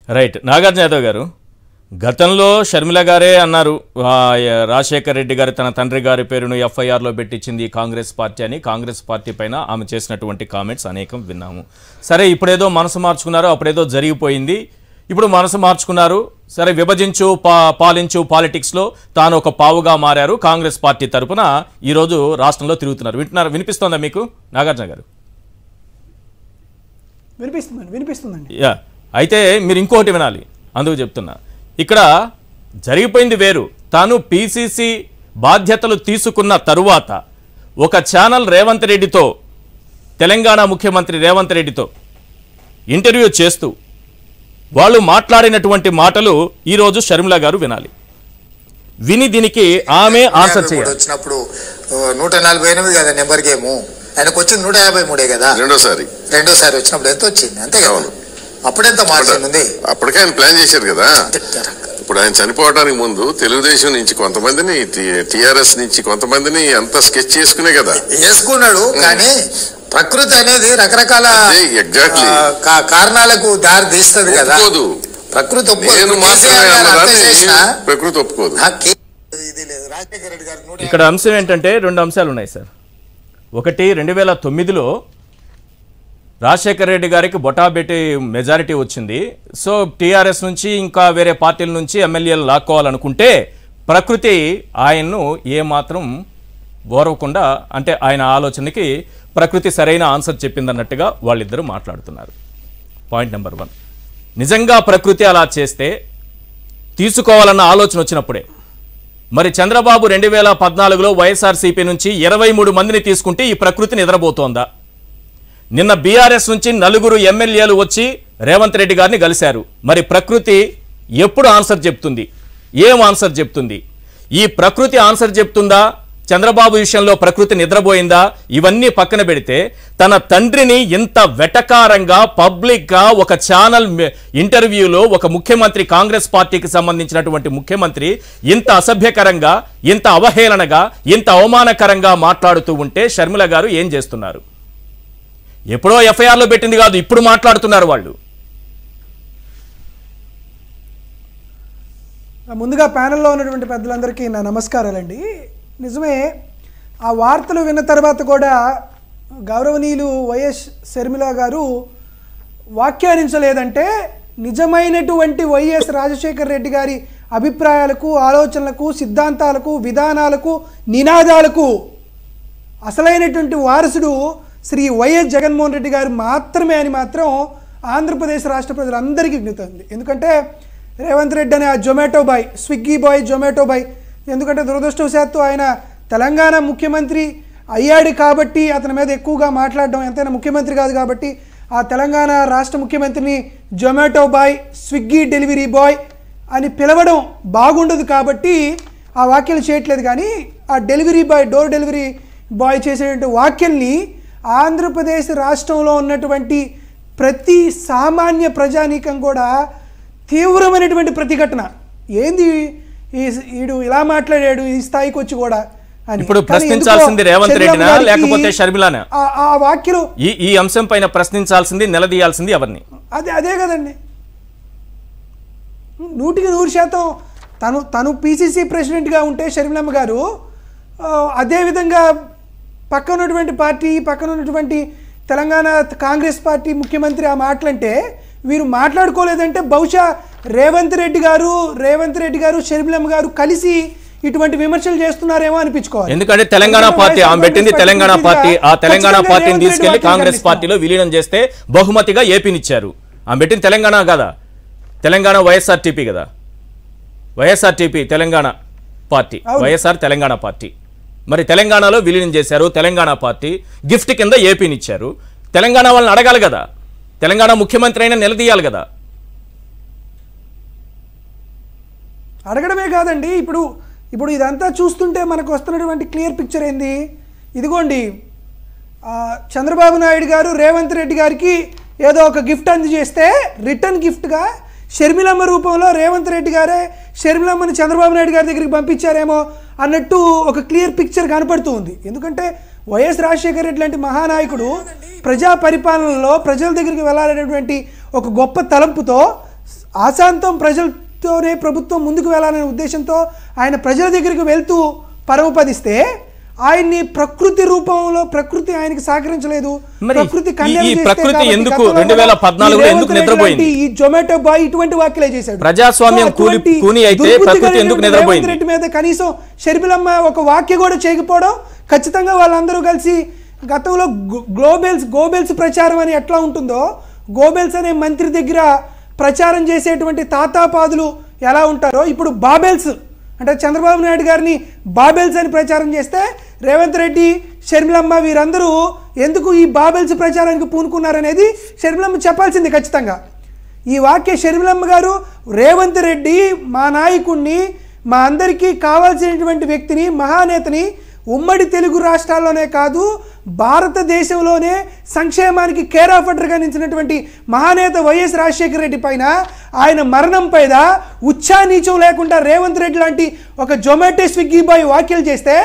Right. Nagarjuna Yadav గారు, గతంలో షర్మిల గారే అన్నారు రాజశేఖర రెడ్డి గారు తన తండ్రి గారి పేరును ఎఫ్ఐఆర్లో పెట్టించింది కాంగ్రెస్ పార్టీ అని. కాంగ్రెస్ పార్టీ పైన ఆమె చేసినటువంటి కామెంట్స్ అనేకం విన్నాము. సరే, ఇప్పుడేదో మనసు మార్చుకున్నారు, అప్పుడేదో జరిగిపోయింది, ఇప్పుడు మనసు మార్చుకున్నారు. సరే, విభజించు పాలించు పాలిటిక్స్లో తాను ఒక పావుగా మారారు. కాంగ్రెస్ పార్టీ తరఫున ఈరోజు రాష్ట్రంలో తిరుగుతున్నారు. వినిపిస్తోందా మీకు నాగార్జున గారు? వినిపిస్తుందండి. అయితే మీరు ఇంకోటి వినాలి, అందుకు చెప్తున్నా. ఇక్కడ జరిగిపోయింది వేరు. తాను పిసిసి బాధ్యతలు తీసుకున్న తరువాత ఒక ఛానల్ రేవంత్ రెడ్డితో, తెలంగాణ ముఖ్యమంత్రి రేవంత్ రెడ్డితో ఇంటర్వ్యూ చేస్తూ వాళ్ళు మాట్లాడినటువంటి మాటలు ఈరోజు షర్మిల గారు వినాలి. విని దీనికి ఆమె ఆన్సర్ చేయాలి. వచ్చినప్పుడు 148 కదా నెంబర్ గేము, ఆయనకు వచ్చింది 153 కదా. రెండోసారి వచ్చినప్పుడు ఎంత వచ్చింది? అంతే కదా. అప్పుడెంత మార్చింది? అప్పటికే ఆయన ప్లాన్ చేశారు కదా. ఇప్పుడు ఆయన చనిపోవడానికి ముందు తెలుగుదేశం నుంచి కొంతమందిని, టిఆర్ఎస్ నుంచి కొంతమందిని అంతా స్కెచ్ చేసుకునే కదా వేసుకున్నాడు. కానీ ప్రకృతి అనేది రకరకాల కారణాలకు దారి తీస్తుంది కదా. ప్రకృతి ఒప్పుకోదు. ఇక్కడ అంశం ఏంటంటే 2 అంశాలు ఉన్నాయి సార్. ఒకటి, 2009లో రాజశేఖర రెడ్డి గారికి బొటాబెట్టి మెజారిటీ వచ్చింది. సో టీఆర్ఎస్ నుంచి ఇంకా వేరే పార్టీల నుంచి ఎమ్మెల్యేలు లాక్కోవాలనుకుంటే ప్రకృతి ఆయన్ను ఏమాత్రం ఓరవకుండా, అంటే ఆయన ఆలోచనకి ప్రకృతి సరైన ఆన్సర్ చెప్పిందన్నట్టుగా వాళ్ళిద్దరూ మాట్లాడుతున్నారు. పాయింట్ నెంబర్ 1, నిజంగా ప్రకృతి అలా చేస్తే తీసుకోవాలన్న ఆలోచన వచ్చినప్పుడే మరి చంద్రబాబు 2014లో వైఎస్ఆర్సీపీ నుంచి 23 మందిని తీసుకుంటే ఈ ప్రకృతి నిద్రపోతోందా? నిన్న బీఆర్ఎస్ నుంచి 4 ఎమ్మెల్యేలు వచ్చి రేవంత్ రెడ్డి గారిని కలిశారు. మరి ప్రకృతి ఎప్పుడు ఆన్సర్ చెప్తుంది? ఏం ఆన్సర్ చెప్తుంది? ఈ ప్రకృతి ఆన్సర్ చెప్తుందా? చంద్రబాబు విషయంలో ప్రకృతి నిద్రపోయిందా? ఇవన్నీ పక్కన పెడితే తన తండ్రిని ఇంత వెటకారంగా పబ్లిక్గా ఒక ఛానల్ ఇంటర్వ్యూలో ఒక ముఖ్యమంత్రి, కాంగ్రెస్ పార్టీకి సంబంధించినటువంటి ముఖ్యమంత్రి ఇంత అసభ్యకరంగా, ఇంత అవహేళనగా, ఇంత అవమానకరంగా మాట్లాడుతూ ఉంటే షర్మిల గారు ఏం చేస్తున్నారు? ఎప్పుడో ఎఫ్ఐఆర్లో పెట్టింది కాదు, ఇప్పుడు మాట్లాడుతున్నారు వాళ్ళు. ముందుగా ప్యానెల్లో ఉన్నటువంటి పెద్దలందరికీ నా నమస్కారాలండి. నిజమే, ఆ వార్తలు విన్న తర్వాత కూడా గౌరవనీయులు వైఎస్ షర్మిల గారు వ్యాఖ్యానించలేదంటే నిజమైనటువంటి వైఎస్ రాజశేఖర రెడ్డి గారి అభిప్రాయాలకు, ఆలోచనలకు, సిద్ధాంతాలకు, విధానాలకు, నినాదాలకు అసలైనటువంటి వారసుడు శ్రీ వైఎస్ జగన్మోహన్ రెడ్డి గారు మాత్రమే అని మాత్రం ఆంధ్రప్రదేశ్ రాష్ట్ర ప్రజలందరికీ విజ్ఞప్తి. ఎందుకంటే రేవంత్ రెడ్డి అనే ఆ Zomato boy, Swiggy boy, Zomato boy, ఎందుకంటే దురదృష్టవశాత్తు ఆయన తెలంగాణ ముఖ్యమంత్రి అయ్యాడు కాబట్టి అతని మీద ఎక్కువగా మాట్లాడడం, ఎంతైనా ముఖ్యమంత్రి కాదు కాబట్టి ఆ తెలంగాణ రాష్ట్ర ముఖ్యమంత్రిని Zomato boy, Swiggy delivery boy అని పిలవడం బాగుండదు కాబట్టి ఆ వ్యాఖ్యలు చేయట్లేదు. కానీ ఆ delivery boy, door delivery boy చేసేటువంటి వ్యాఖ్యల్ని ఆంధ్రప్రదేశ్ రాష్ట్రంలో ఉన్నటువంటి ప్రతి సామాన్య ప్రజానీకం కూడా తీవ్రమైనటువంటి ప్రతిఘటన, ఏంది ఈడు ఇలా మాట్లాడాడు ఈ స్థాయికి వచ్చి కూడా అని. ఇప్పుడు ప్రశ్నించాల్సింది రేవంత్ రెడ్డినా లేకపోతే షర్మిలానా? ఆ వ్యాఖ్యలు, ఈ అంశం పైన ప్రశ్నించాల్సింది, నిలదీయాల్సింది ఎవరిని? అదే కదండి. 100% తను పిసిసి ప్రెసిడెంట్గా ఉంటే షర్మిలమ్మ గారు అదేవిధంగా పక్కన ఉన్నటువంటి పార్టీ, పక్కన ఉన్నటువంటి తెలంగాణ కాంగ్రెస్ పార్టీ ముఖ్యమంత్రి ఆ మాటలంటే వీరు మాట్లాడుకోలేదంటే బహుశా రేవంత్ రెడ్డి గారు షర్మిలమ్మ గారు కలిసి ఇటువంటి విమర్శలు చేస్తున్నారేమో అనిపించుకోవాలి. ఎందుకంటే తెలంగాణ పార్టీ ఆమె పెట్టింది తెలంగాణ పార్టీ, ఆ తెలంగాణ పార్టీని తీసుకెళ్లి కాంగ్రెస్ పార్టీలో విలీనం చేస్తే బహుమతిగా ఏపీనిచ్చారు. ఆమె పెట్టింది తెలంగాణ కదా, తెలంగాణ వైఎస్ఆర్టీపీ కదా, YSRTP Telangana party, YSR Telangana party. మరి తెలంగాణలో విలీనం చేశారు, తెలంగాణ పార్టీ గిఫ్ట్ కింద ఏపీనిచ్చారు. తెలంగాణ వాళ్ళని అడగాలి కదా, తెలంగాణ ముఖ్యమంత్రి అయినా నిలదీయాలి కదా. అడగడమే కాదండి, ఇప్పుడు ఇదంతా చూస్తుంటే మనకు వస్తున్నటువంటి క్లియర్ పిక్చర్ ఏంది? ఇదిగోండి, చంద్రబాబు నాయుడు గారు రేవంత్ రెడ్డి గారికి ఏదో ఒక గిఫ్ట్ అందజేస్తే రిటర్న్ గిఫ్ట్గా షర్మిలమ్మ రూపంలో రేవంత్ రెడ్డి గారే షర్మిలమ్మని చంద్రబాబు నాయుడు గారి దగ్గరికి పంపించారేమో అన్నట్టు ఒక క్లియర్ పిక్చర్ కనపడుతూ ఉంది. ఎందుకంటే వైఎస్ రాజశేఖర రెడ్డి లాంటి మహానాయకుడు ప్రజా పరిపాలనలో ప్రజల దగ్గరికి వెళ్ళాలనేటువంటి ఒక గొప్ప తలంపుతో ఆశాంతం ప్రజలతోనే ప్రభుత్వం ముందుకు వెళ్ళాలనే ఉద్దేశంతో ఆయన ప్రజల దగ్గరికి వెళ్తూ పరమపదిస్తే ఆయన్ని ప్రకృతి రూపంలో ప్రకృతి ఆయనకి సహకరించలేదు. ప్రకృతి ఎందుకు 2014లో ఎందుకు నిద్రపోయింది? ఈ జొమాటో బాయ్ ఇటువంటి వ్యాఖ్యలే చేశాడు. ప్రజాస్వామ్యం కూని అయితే ప్రకృతి ఎందుకు నిద్రపోయింది? రెడ్డి మీద కనీసం షర్మిలమ్మ ఒక వాక్య కూడా చేయకపోవడం, ఖచ్చితంగా వాళ్ళందరూ కలిసి గతంలో గోబెల్స్ ప్రచారం అని ఎట్లా ఉంటుందో, గోబెల్స్ అనే మంత్రి దగ్గర ప్రచారం చేసేటువంటి తాతాపాదులు ఎలా ఉంటారో ఇప్పుడు బాబెల్స్ అంటే చంద్రబాబు నాయుడు గారిని బాబెల్స్ అని ప్రచారం చేస్తే రేవంత్ రెడ్డి, షర్మిలమ్మ వీరందరూ ఎందుకు ఈ బాబెల్స్ ప్రచారానికి పూనుకున్నారనేది షర్మిలమ్మ చెప్పాల్సింది ఖచ్చితంగా. ఈ వాక్య షర్మిలమ్మ గారు రేవంత్ రెడ్డి మా నాయకుడిని, మా అందరికీ కావాల్సినటువంటి వ్యక్తిని, మహానేతని, ఉమ్మడి తెలుగు రాష్ట్రాల్లోనే కాదు భారతదేశంలోనే సంక్షేమానికి కేర్ ఆఫ్ అడ్డర్గా నిలిచినటువంటి మహానేత వైఎస్ రాజశేఖర రెడ్డి పైన, ఆయన మరణం పైన ఉచ్చా నీచం లేకుండా రేవంత్ రెడ్డి లాంటి ఒక జొమాటో స్విగ్గీ బాయ్ వ్యాఖ్యలు చేస్తే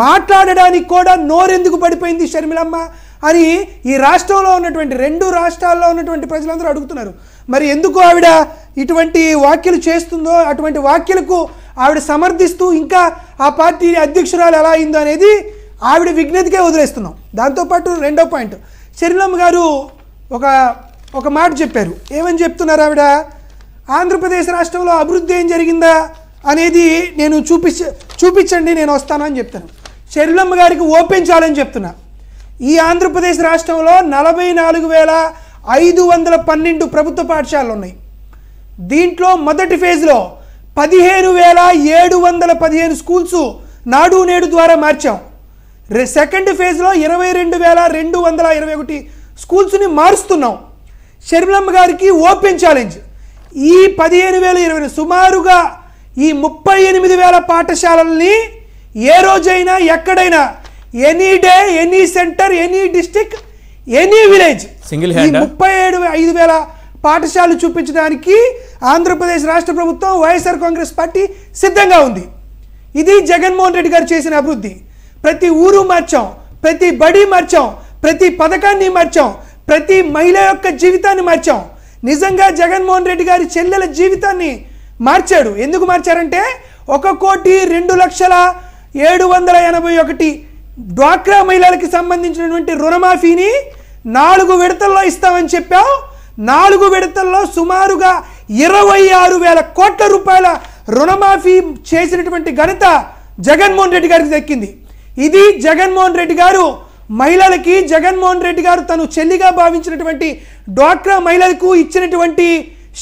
మాట్లాడడానికి కూడా నోరెందుకు పడిపోయింది షర్మిలమ్మ అని ఈ రాష్ట్రంలో ఉన్నటువంటి 2 రాష్ట్రాల్లో ఉన్నటువంటి ప్రజలందరూ అడుగుతున్నారు. మరి ఎందుకు ఆవిడ ఇటువంటి వ్యాఖ్యలు చేస్తుందో, అటువంటి వ్యాఖ్యలకు ఆవిడ సమర్థిస్తూ ఇంకా ఆ పార్టీ అధ్యక్షురాలు ఎలా అయిందో అనేది ఆవిడ విజ్ఞతకే వదిలేస్తున్నాం. దాంతోపాటు రెండో పాయింట్, షర్మిలమ్మ గారు ఒక మాట చెప్పారు. ఏమని చెప్తున్నారు ఆవిడ? ఆంధ్రప్రదేశ్ రాష్ట్రంలో అభివృద్ధి ఏం జరిగిందా అనేది నేను చూపించండి, నేను వస్తాను అని చెప్తాను. షర్మిలమ్మ గారికి ఓపెన్ ఛాలెంజ్ చెప్తున్నా. ఈ ఆంధ్రప్రదేశ్ రాష్ట్రంలో 44,512 ప్రభుత్వ పాఠశాలలు ఉన్నాయి. దీంట్లో మొదటి ఫేజ్లో 15,715 స్కూల్స్ నాడు నేడు ద్వారా మార్చాం. సెకండ్ ఫేజ్లో 22,221 స్కూల్స్ని మారుస్తున్నాం. షర్మిలమ్మ గారికి ఓపెన్ ఛాలెంజ్. ఈ 15,020 సుమారుగా ఈ 38,000 పాఠశాలల్ని ఏ రోజైనా ఎక్కడైనా any day, any centre, any district, any village single 37,500 పాఠశాలలు చూపించడానికి ఆంధ్రప్రదేశ్ రాష్ట్ర ప్రభుత్వం, వైఎస్ఆర్ కాంగ్రెస్ పార్టీ సిద్ధంగా ఉంది. ఇది జగన్మోహన్ రెడ్డి గారు చేసిన అభివృద్ధి. ప్రతి ఊరు మార్చాం, ప్రతి బడి మార్చాం, ప్రతి పథకాన్ని మార్చాం, ప్రతి మహిళ యొక్క జీవితాన్ని మార్చాం. నిజంగా జగన్మోహన్ రెడ్డి గారి చెల్లెల జీవితాన్ని మార్చాడు. ఎందుకు మార్చారంటే 1,02,781 డ్వాక్రా మహిళలకి సంబంధించినటువంటి రుణమాఫీని 4 విడతల్లో ఇస్తామని చెప్పాం. 4 విడతల్లో సుమారుగా 26,000 కోట్ల రూపాయల రుణమాఫీ చేసినటువంటి ఘనత జగన్మోహన్ రెడ్డి గారికి దక్కింది. ఇది జగన్మోహన్ రెడ్డి గారు మహిళలకి, జగన్మోహన్ రెడ్డి గారు తను చెల్లిగా భావించినటువంటి డ్వాక్రా మహిళలకు ఇచ్చినటువంటి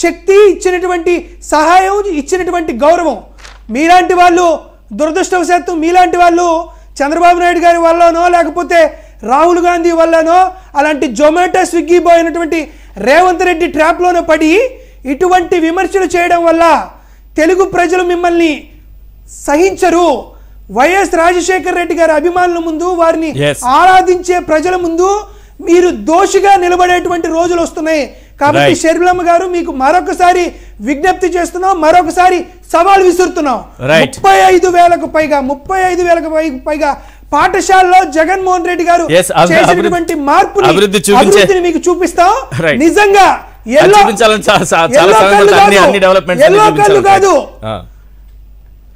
శక్తి, ఇచ్చినటువంటి సహాయం, ఇచ్చినటువంటి గౌరవం. మీలాంటి వాళ్ళు దురదృష్టవశాత్తు మీలాంటి వాళ్ళు చంద్రబాబు నాయుడు గారి వల్లనో లేకపోతే రాహుల్ గాంధీ వల్లనో అలాంటి జొమాటో స్విగ్గీ బాయ్ అయినటువంటి రేవంత్ రెడ్డి ట్రాప్లోనో పడి ఇటువంటి విమర్శలు చేయడం వల్ల తెలుగు ప్రజలు మిమ్మల్ని సహించరు. వైఎస్ రాజశేఖర రెడ్డి గారి అభిమానుల ముందు, వారిని ఆరాధించే ప్రజల ముందు మీరు దోషిగా నిలబడేటువంటి రోజులు వస్తున్నాయి. కాబట్టి షర్మిలమ్మ గారు మీకు మరొకసారి విజ్ఞప్తి చేస్తున్నాం, మరొకసారి సవాల్ విసురుతున్నాం. 35,000కు పైగా పాఠశాలలో జగన్మోహన్ రెడ్డి గారు చేసినటువంటి మార్పుని, అభివృద్ధిని మీకు చూపిస్తాం. నిజంగా ఎల్లో కళ్ళు కాదు